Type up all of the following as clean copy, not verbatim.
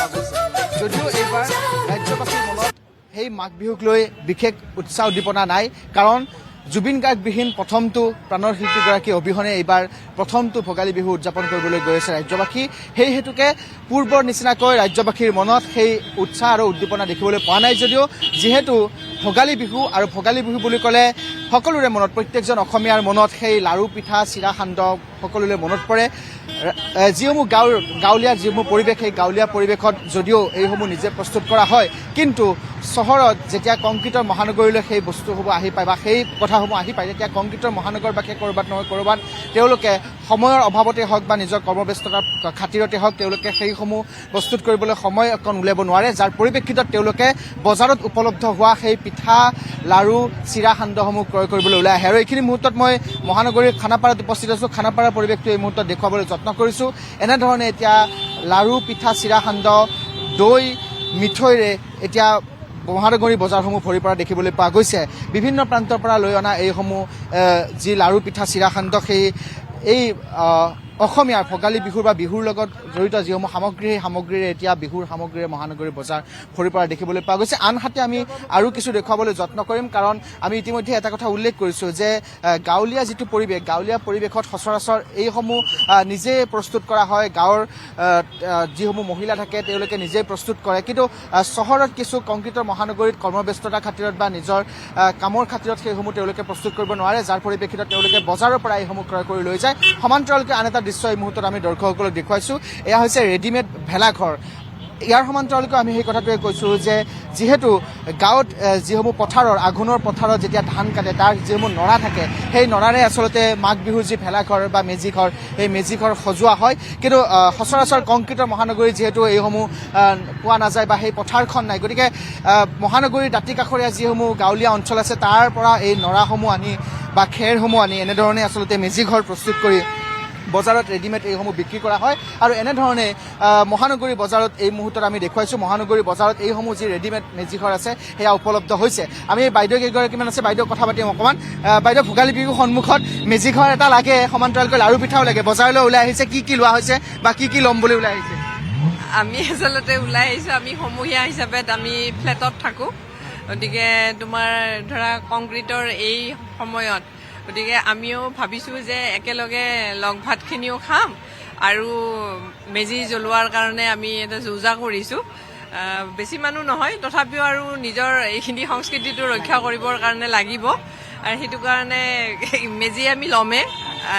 পোৱা গৈছে। যদিও এইবাৰ ৰাজ্যবাসীৰ মনত সেই মাঘ বিহুক লৈ বিশেষ উৎসাহ উদ্দীপনা নাই, কাৰণ জুবিন গাৰ্গবিহীন প্ৰথমটো প্ৰাণৰ শিল্পীগৰাকী অবিহনে এইবাৰ প্ৰথমটো ভোগালী বিহু উদযাপন কৰিবলৈ গৈ আছে ৰাজ্যবাসী। সেই হেতুকে পূৰ্বৰ নিচিনাকৈ ৰাজ্যবাসীৰ মনত সেই উৎসাহ আৰু উদ্দীপনা দেখিবলৈ পোৱা নাই। যদিও যিহেতু ভোগালী বিহু আৰু ভোগালী বিহু বুলি ক'লে সকলোৰে মনত, প্ৰত্যেকজন অসমীয়াৰ মনত সেই লাৰু পিঠা চিৰা সান্দহ সকলোৰে মনত পৰে। যিসমূহ গাঁৱলীয়া যিসমূহ পৰিৱেশ, সেই গাঁৱলীয়া পৰিৱেশত যদিও এইসমূহ নিজে প্ৰস্তুত কৰা হয়, কিন্তু চহৰত যেতিয়া কংক্ৰিটৰ মহানগৰীলৈ সেই বস্তুসমূহ আহি পায় বা সেই কথাসমূহ আহি পায়, তেতিয়া কংক্ৰিটৰ মহানগৰবাসীয়ে ক'ৰবাত নহয় ক'ৰবাত তেওঁলোকে সময়ৰ অভাৱতে হওক বা নিজৰ কৰ্মব্যস্ততাৰ খাতিৰতে হওক তেওঁলোকে সেইসমূহ প্ৰস্তুত কৰিবলৈ সময় অকণ উলিয়াব নোৱাৰে, যাৰ পৰিপ্ৰেক্ষিতত তেওঁলোকে বজাৰত উপলব্ধ হোৱা সেই পিঠা লাৰু চিৰা সান্দহসমূহ ক্ৰয় কৰিবলৈ ওলাই আহে। আৰু এইখিনি মুহূৰ্তত মই মহানগৰীৰ খানাপাৰাত উপস্থিত আছোঁ। খানাপাৰাৰ পৰিৱেশটো এই মুহূৰ্তত দেখুৱাবলৈ যত্ন কৰিছোঁ। এনেধৰণে এতিয়া লাৰু পিঠা চিৰা সান্দহ দৈ মিঠৈৰে এতিয়া মহানগৰী বজাৰসমূহ ভৰি পৰা দেখিবলৈ পোৱা গৈছে। বিভিন্ন প্ৰান্তৰ পৰা লৈ অনা এইসমূহ যি লাৰু পিঠা চিৰা সান্দহ এই অসমীয়াৰ ভোগালী বিহুৰ বা বিহুৰ লগত জড়িত যিসমূহ সামগ্ৰী, সেই সামগ্ৰীৰে এতিয়া বিহুৰ সামগ্ৰীৰে মহানগৰী বজাৰ ভৰি পৰা দেখিবলৈ পোৱা গৈছে। আনহাতে আমি আৰু কিছু দেখুৱাবলৈ যত্ন কৰিম, কাৰণ আমি ইতিমধ্যে এটা কথা উল্লেখ কৰিছোঁ যে গাঁৱলীয়া যিটো পৰিৱেশ, গাঁৱলীয়া পৰিৱেশত সচৰাচৰ এইসমূহ নিজে প্ৰস্তুত কৰা হয়। গাঁৱৰ যিসমূহ মহিলা থাকে তেওঁলোকে নিজেই প্ৰস্তুত কৰে, কিন্তু চহৰত কিছু কংক্ৰিটৰ মহানগৰীত কৰ্মব্যস্ততাৰ খাতিৰত বা নিজৰ কামৰ খাতিৰত সেইসমূহ তেওঁলোকে প্ৰস্তুত কৰিব নোৱাৰে, যাৰ পৰিপ্ৰেক্ষিতত তেওঁলোকে বজাৰৰ পৰা এইসমূহ ক্ৰয় কৰি লৈ যায়। সমান্তৰালকৈ আন এটা দৃশ্য এই মুহূৰ্তত আমি দৰ্শকসকলক দেখুৱাইছোঁ। এয়া হৈছে ৰেডিমেড ভেলাঘৰ। ইয়াৰ সমান্তৰালকৈ আমি সেই কথাটোৱে কৈছোঁ যে যিহেতু গাঁৱত যিসমূহ পথাৰৰ আঘোণৰ পথাৰত যেতিয়া ধান কাটে তাৰ যিসমূহ নৰা থাকে, সেই নৰাৰে আচলতে মাঘ বিহুৰ যি ভেলাঘৰ বা মেজিঘৰ, সেই মেজিঘৰ সজোৱা হয়। কিন্তু সচৰাচৰ কংক্ৰিটৰ মহানগৰীত যিহেতু এইসমূহ পোৱা নাযায় বা সেই পথাৰখন নাই, গতিকে মহানগৰীৰ দাঁতি কাষৰীয়া যিসমূহ গাঁৱলীয়া অঞ্চল আছে তাৰ পৰা এই নৰাসমূহ আনি বা খেৰসমূহ আনি এনেধৰণে আচলতে মেজিঘৰ প্ৰস্তুত কৰি বজাৰত ৰেডিমেড এইসমূহ বিক্ৰী কৰা হয়। আৰু এনেধৰণে মহানগৰী বজাৰত এই মুহূৰ্তত আমি দেখুৱাইছোঁ, মহানগৰী বজাৰত এইসমূহ যি ৰেডিমেড মেজিঘৰ আছে সেয়া উপলব্ধ হৈছে। আমি বাইদেউ কেইগৰাকীমান আছে, বাইদেউ কথা পাতিম অকণমান। বাইদেউ, ভোগালী বিহুৰ সন্মুখত মেজিঘৰ এটা লাগে, সমান্তৰালকৈ লাৰু পিঠাও লাগে, বজাৰলৈ ওলাই আহিছে, কি লোৱা হৈছে বা কি ল'ম বুলি ওলাই আহিছে? আমি আচলতে ওলাই আহিছোঁ, আমি সমূহীয়া হিচাপে আমি ফ্লেটত থাকোঁ, গতিকে তোমাৰ ধৰা কংক্ৰিটৰ এই সময়ত গতিকে আমিও ভাবিছোঁ যে একেলগে লগ ভাতখিনিও খাম আৰু মেজি জ্বলোৱাৰ কাৰণে আমি এটা যো-জা কৰিছোঁ। বেছি মানুহ নহয়, তথাপিও আৰু নিজৰ এইখিনি সংস্কৃতিটো ৰক্ষা কৰিবৰ কাৰণে লাগিব, আৰু সেইটো কাৰণে মেজি আমি ল'মেই,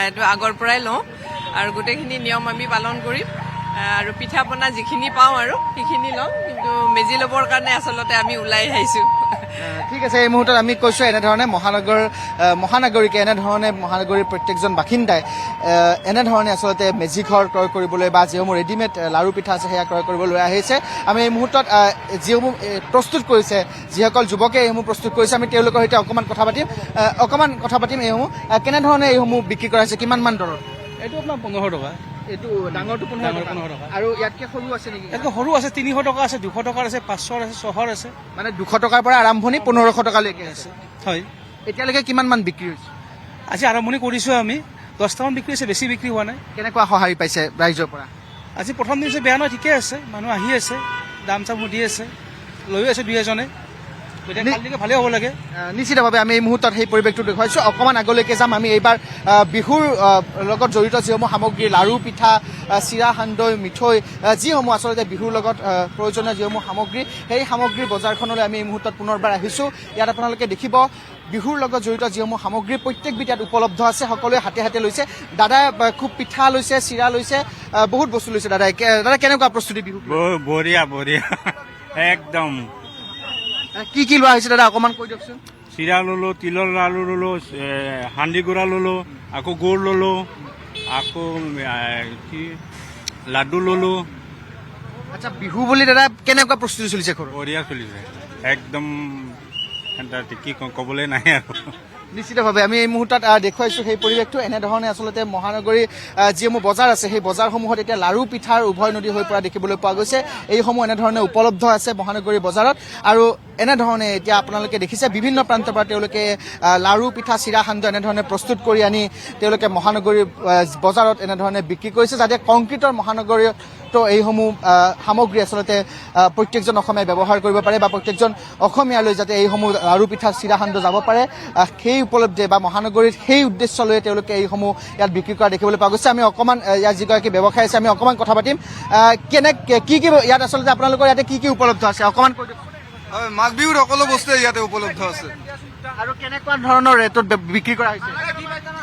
এইটো আগৰ পৰাই লওঁ আৰু গোটেইখিনি নিয়ম আমি পালন কৰিম আৰু পিঠা পনা যিখিনি পাওঁ আৰু সেইখিনি ল'ম, কিন্তু মেজি ল'বৰ কাৰণে আচলতে আমি ওলাই আহিছোঁ। ঠিক আছে, এই মুহূৰ্তত আমি কৈছোঁ এনেধৰণে মহানগৰীকে এনেধৰণে মহানগৰীৰ প্ৰত্যেকজন বাসিন্দাই এনেধৰণে আচলতে মেজিঘৰ ক্ৰয় কৰিবলৈ বা যিসমূহ ৰেডিমেড লাৰু পিঠা আছে সেয়া ক্ৰয় কৰিবলৈ আহিছে। আমি এই মুহূৰ্তত যিসমূহ প্ৰস্তুত কৰিছে, যিসকল যুৱকে এইসমূহ প্ৰস্তুত কৰিছে, আমি তেওঁলোকৰ সৈতে অকণমান কথা পাতিম। এইসমূহ কেনেধৰণে এইসমূহ বিক্ৰী কৰা হৈছে, কিমানমান দৰত? এইটো আপোনাৰ 15 টকা। এইটো ডাঙৰটো 15 টকা। আৰু ইয়াতকৈ সৰু আছে নেকি? ইয়াতকৈ সৰু আছে, 300 টকা আছে, 200 টকাৰ আছে, 500 আছে, 600 আছে। মানে 200 টকাৰ পৰা আৰম্ভণি 1500 টকালৈকে আছে। হয়। এতিয়ালৈকে কিমানমান বিক্ৰী হৈছে? আজি আৰম্ভণি কৰিছোঁ আমি, 10টামান বিক্ৰী হৈছে, বেছি বিক্ৰী হোৱা নাই। কেনেকুৱা সঁহাৰি পাইছে ৰাইজৰ পৰা? আজি প্ৰথম দিন বেয়া নহয়, ঠিকে আছে, মানুহ আহি আছে, দাম চাম দি আছে, লৈও আছে দুই এজনে, গতিকে কালিলৈকে ভালেই হ'ব লাগে। নিশ্চিতভাৱে আমি এই মুহূৰ্তত সেই পৰিৱেশটো দেখুৱাইছোঁ। অকণমান আগলৈকে যাম। আমি এইবাৰ বিহুৰ লগত জড়িত যিসমূহ সামগ্ৰী, লাৰু পিঠা চিৰা সান্দহ মিঠৈ, যিসমূহ আচলতে বিহুৰ লগত প্ৰয়োজনীয় যিসমূহ সামগ্ৰী, সেই সামগ্ৰীৰ বজাৰখনলৈ আমি এই মুহূৰ্তত পুনৰবাৰ আহিছোঁ। ইয়াত আপোনালোকে দেখিব বিহুৰ লগত জড়িত যিসমূহ সামগ্ৰী প্ৰত্যেকবিধ ইয়াত উপলব্ধ আছে, সকলোৱে হাতে হাতে লৈছে। দাদাই খুব পিঠা লৈছে, চিৰা লৈছে, বহুত বস্তু লৈছে। দাদা কেনেকুৱা প্ৰস্তুতি বিহু? বঢ়িয়া একদম। কি লোৱা হৈছে দাদা, অকণমান কৈ দিয়কচোন। চিৰা ল'লো, তিলৰ লাড়ু ল'লো, হান্দি গুড়া ল'লো, আকৌ গুড় ল'লো, আকৌ কি লাডু ল'লো। আচ্ছা, বিহু বুলি দাদা কেনেকুৱা প্ৰস্তুতি চলিছে ঘৰত? বঢ়িয়া চলিছে একদম, কি ক'বলৈ নাই আৰু। নিশ্চিতভাৱে আমি এই মুহূৰ্তত দেখুৱাইছোঁ সেই পৰিৱেশটো। এনেধৰণে আচলতে মহানগৰীৰ যিসমূহ বজাৰ আছে সেই বজাৰসমূহত এতিয়া লাৰু পিঠাৰ উভয় নদী হৈ পৰা দেখিবলৈ পোৱা গৈছে। এইসমূহ এনেধৰণে উপলব্ধ আছে মহানগৰী বজাৰত। আৰু এনেধৰণে এতিয়া আপোনালোকে দেখিছে বিভিন্ন প্ৰান্তৰ পৰা তেওঁলোকে লাৰু পিঠা চিৰা সান্দহ এনেধৰণে প্ৰস্তুত কৰি আনি তেওঁলোকে মহানগৰীৰ বজাৰত এনেধৰণে বিক্ৰী কৰিছে যাতে কংক্ৰিটৰ মহানগৰীতো এইসমূহ সামগ্ৰী আচলতে প্ৰত্যেকজন অসমীয়াই ব্যৱহাৰ কৰিব পাৰে বা প্ৰত্যেকজন অসমীয়ালৈ যাতে এইসমূহ লাৰু পিঠা চিৰা সান্দহ যাব পাৰে সেই উপলব্ধে বা মহানগৰীত সেই উদ্দেশ্য লৈ তেওঁলোকে এইসমূহ ইয়াত বিক্ৰী কৰা দেখিবলৈ পোৱা গৈছে আমি অকণমান ইয়াত যিগৰাকী ব্যৱসায়ী আছে আমি অকণমান কথা পাতিম কি ইয়াত আচলতে আপোনালোকৰ ইয়াতে কি উপলব্ধ আছে অকণমান কৈ দিয়ক হয় মাঘ বিহুৰ সকলো বস্তুৱে ইয়াতে উপলব্ধ আছে আৰু কেনেকুৱা ধৰণৰ ৰেটত বিক্ৰী কৰা হৈছে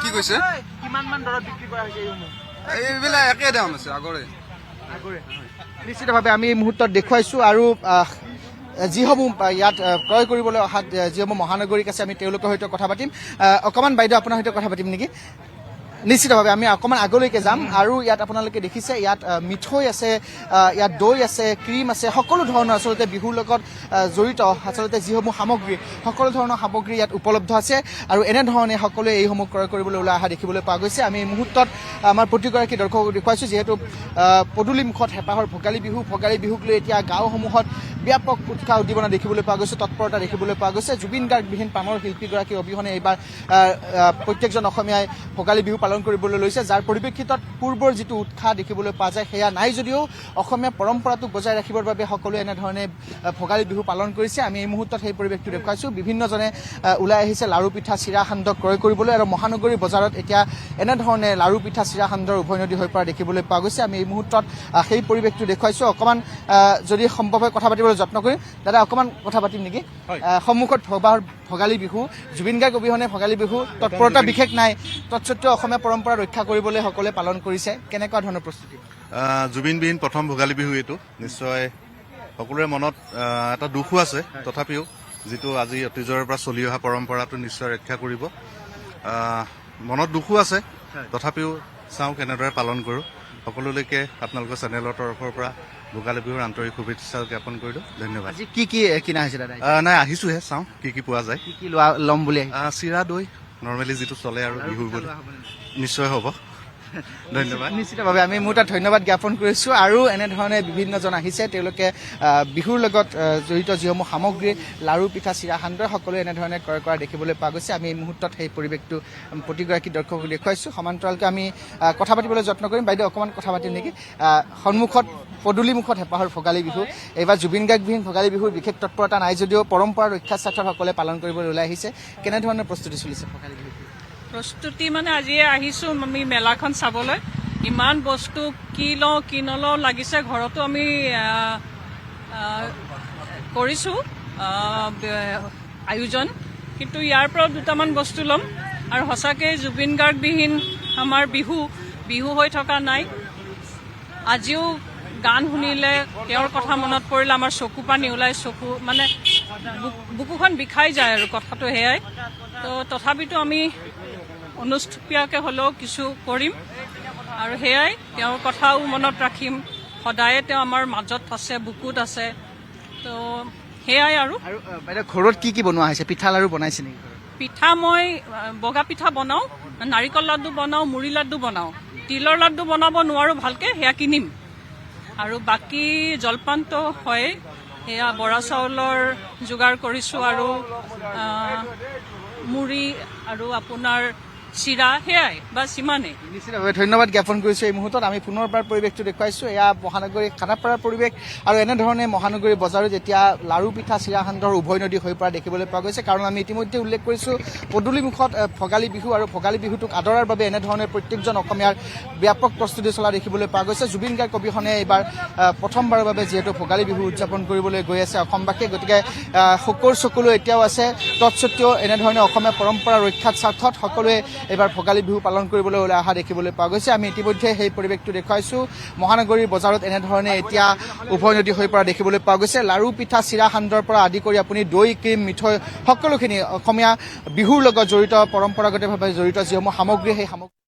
কি কৈছে কিমান মান দৰত বিক্ৰী কৰা হৈছে এইবিলাক একে দাম আছে আগৰে নিশ্চিতভাৱে আমি এই মুহূৰ্তত দেখুৱাইছোঁ আৰু যিসমূহ ইয়াত ক্ৰয় কৰিবলৈ অহা যিসমূহ মহানগৰীক আছে আমি তেওঁলোকৰ সৈতে কথা পাতিম অকণমান বাইদেউ আপোনাৰ সৈতে কথা পাতিম নেকি নিশ্চিতভাৱে আমি অকণমান আগলৈকে যাম আৰু ইয়াত আপোনালোকে দেখিছে ইয়াত মিঠৈ আছে ইয়াত দৈ আছে ক্ৰীম আছে সকলো ধৰণৰ আচলতে বিহুৰ লগত জড়িত আচলতে যিসমূহ সামগ্ৰী সকলো ধৰণৰ সামগ্ৰী ইয়াত উপলব্ধ আছে আৰু এনেধৰণে সকলোৱে এইসমূহ ক্ৰয় কৰিবলৈ ওলাই অহা দেখিবলৈ পোৱা গৈছে আমি এই মুহূৰ্তত আমাৰ প্ৰতিগৰাকী দৰ্শকক দেখুৱাইছোঁ যিহেতু পদূলিমুখত হেঁপাহৰ ভোগালী বিহুক লৈ এতিয়া গাঁওসমূহত ব্যাপক উৎসাহ উদ্দীপনা দেখিবলৈ পোৱা গৈছে তৎপৰতা দেখিবলৈ পোৱা গৈছে জুবিন গাৰ্গবিহীন প্ৰাণৰ শিল্পীগৰাকীৰ অবিহনে এইবাৰ প্ৰত্যেকজন অসমীয়াই ভোগালী বিহু পালন কৰিবলৈ লৈছে যাৰ পৰিপ্ৰেক্ষিতত পূৰ্বৰ যিটো উৎসাহ দেখিবলৈ পোৱা যায় সেয়া নাই যদিও অসমীয়া পৰম্পৰাটোক বজাই ৰাখিবৰ বাবে সকলোৱে এনেধৰণে ভোগালী বিহু পালন কৰিছে আমি এই মুহূৰ্তত সেই পৰিৱেশটো দেখুৱাইছোঁ বিভিন্নজনে ওলাই আহিছে লাৰু পিঠা চিৰা সান্দহ ক্ৰয় কৰিবলৈ আৰু মহানগৰী বজাৰত এতিয়া এনেধৰণে লাৰু পিঠা চিৰা সান্দহৰ উভৈনদী হৈ পৰা দেখিবলৈ পোৱা গৈছে আমি এই মুহূৰ্তত সেই পৰিৱেশটো দেখুৱাইছোঁ অকণমান যদি সম্ভৱ হয় কথা পাতিবলৈ যত্ন কৰিম দাদা অকণমান কথা পাতিম নেকি সন্মুখত ভোগালী বিহু জুবিন গাৰ্গ অবিহনে ভোগালী বিহু তৎপৰতা বিশেষ নাই তৎসত্ত্বেও অসমীয়া পৰম্পৰা ৰক্ষা কৰিবলৈ সকলোৱে পালন কৰিছে কেনেকুৱা ধৰণৰ প্ৰস্তুতি জুবিনবিহীন প্ৰথম ভোগালী বিহু এইটো নিশ্চয় সকলোৰে মনত এটা দুখো আছে তথাপিও যিটো আজি অতীজৰে পৰা চলি অহা পৰম্পৰাটো নিশ্চয় ৰক্ষা কৰিব মনত দুখো আছে তথাপিও চাওঁ কেনেদৰে পালন কৰোঁ সকলোলৈকে আপোনালোকৰ চেনেলৰ তৰফৰ পৰা ভোগালী বিহুৰ আন্তৰিক শুভেচ্ছা জ্ঞাপন কৰিলোঁ ধন্যবাদ আজি কি কিনা হৈছে দাদা নাই আহিছোঁহে চাওঁ কি পোৱা যায় কি ল'ম বুলি চিৰা দৈ নৰ্মেলি যিটো চলে আৰু বিহুৰ বুলি নিশ্চয় হ'ব ধন্যবাদ নিশ্চিতভাৱে আমি মোৰ তাত ধন্যবাদ জ্ঞাপন কৰিছোঁ আৰু এনেধৰণে বিভিন্নজন আহিছে তেওঁলোকে বিহুৰ লগত জড়িত যিসমূহ সামগ্ৰী লাৰু পিঠা চিৰা সান্দহ সকলোৱে এনেধৰণে ক্ৰয় কৰা দেখিবলৈ পোৱা গৈছে আমি এই মুহূৰ্তত সেই পৰিৱেশটো প্ৰতিগৰাকী দৰ্শকক দেখুৱাইছোঁ সমান্তৰালকৈ আমি কথা পাতিবলৈ যত্ন কৰিম বাইদেউ অকণমান কথা পাতিম নেকি সন্মুখত পদূলিমুখত হেঁপাহৰ ভোগালী বিহু এইবাৰ জুবিন গাৰ্গবিহীন ভোগালী বিহুৰ বিশেষ তৎপৰতা নাই যদিও পৰম্পৰা ৰক্ষাৰ স্বাৰ্থত সকলোৱে পালন কৰিবলৈ ওলাই আহিছে কেনেধৰণৰ প্ৰস্তুতি চলিছে ভোগালী বিহু প্ৰস্তুতি মানে আজিয়ে আহিছোঁ আমি মেলাখন চাবলৈ ইমান বস্তু কি লওঁ কি নলওঁ লাগিছে ঘৰতো আমি কৰিছোঁ আয়োজন কিন্তু ইয়াৰ পৰাও দুটামান বস্তু ল'ম আৰু সঁচাকৈ জুবিন গাৰ্গবিহীন আমাৰ বিহু হৈ থকা নাই আজিও গান শুনিলে তেওঁৰ কথা মনত পৰিলে আমাৰ চকু পানী ওলাই চকু মানে বুকুখন বিষাই যায় আৰু কথাটো সেয়াই তো তথাপিতো আমি অনুষ্ঠুপীয়াকৈ হ'লেও কিছু কৰিম আৰু সেয়াই তেওঁৰ কথাও মনত ৰাখিম সদায়ে তেওঁ আমাৰ মাজত আছে বুকুত আছে তো সেয়াই আৰু বাইদেউ ঘৰত কি বনোৱা হৈছে পিঠা লাৰু বনাইছে নেকি পিঠা মই বগা পিঠা বনাওঁ নাৰিকল লাডু বনাওঁ মুড়ি লাডু বনাওঁ তিলৰ লাডু বনাব নোৱাৰোঁ ভালকৈ সেয়া কিনিম আৰু বাকী জলপানটো হয় সেয়া বৰা চাউলৰ যোগাৰ কৰিছোঁ আৰু মুড়ি আৰু আপোনাৰ চিৰা সেয়াই বা সিমানেই নিশ্চিতভাৱে ধন্যবাদ জ্ঞাপন কৰিছোঁ এই মুহূৰ্তত আমি পুনৰবাৰ পৰিৱেশটো দেখুৱাইছোঁ এয়া মহানগৰী খানাপাৰাৰ পৰিৱেশ আৰু এনেধৰণে মহানগৰী বজাৰত এতিয়া লাৰু পিঠা চিৰা সান্দহৰ উভৈনদী হৈ পৰা দেখিবলৈ পোৱা গৈছে কাৰণ আমি ইতিমধ্যে উল্লেখ কৰিছোঁ পদূলিমুখত ভোগালী বিহু আৰু ভোগালী বিহুটোক আদৰাৰ বাবে এনেধৰণে প্ৰত্যেকজন অসমীয়াৰ ব্যাপক প্ৰস্তুতি চলা দেখিবলৈ পোৱা গৈছে জুবিন গাৰ্গ অবিহনে এইবাৰ প্ৰথমবাৰৰ বাবে যিহেতু ভোগালী বিহু উদযাপন কৰিবলৈ গৈ আছে অসমবাসীয়ে গতিকে শোকৰ চকুলো এতিয়াও আছে তৎসত্ত্বেও এনেধৰণে অসমীয়া পৰম্পৰা ৰক্ষাৰ স্বাৰ্থত সকলোৱে এইবাৰ ভোগালী বিহু পালন কৰিবলৈ ওলাই অহা দেখিবলৈ পোৱা গৈছে আমি ইতিমধ্যে সেই পৰিৱেশটো দেখুৱাইছোঁ মহানগৰীৰ বজাৰত এনেধৰণে এতিয়া উভৈনদী হৈ পৰা দেখিবলৈ পোৱা গৈছে লাৰু পিঠা চিৰা সান্দহৰ পৰা আদি কৰি আপুনি দৈ ক্ৰীম মিঠৈ সকলোখিনি অসমীয়া বিহুৰ লগত জড়িত পৰম্পৰাগতভাৱে জড়িত যিসমূহ সামগ্ৰী সেই সামগ্ৰী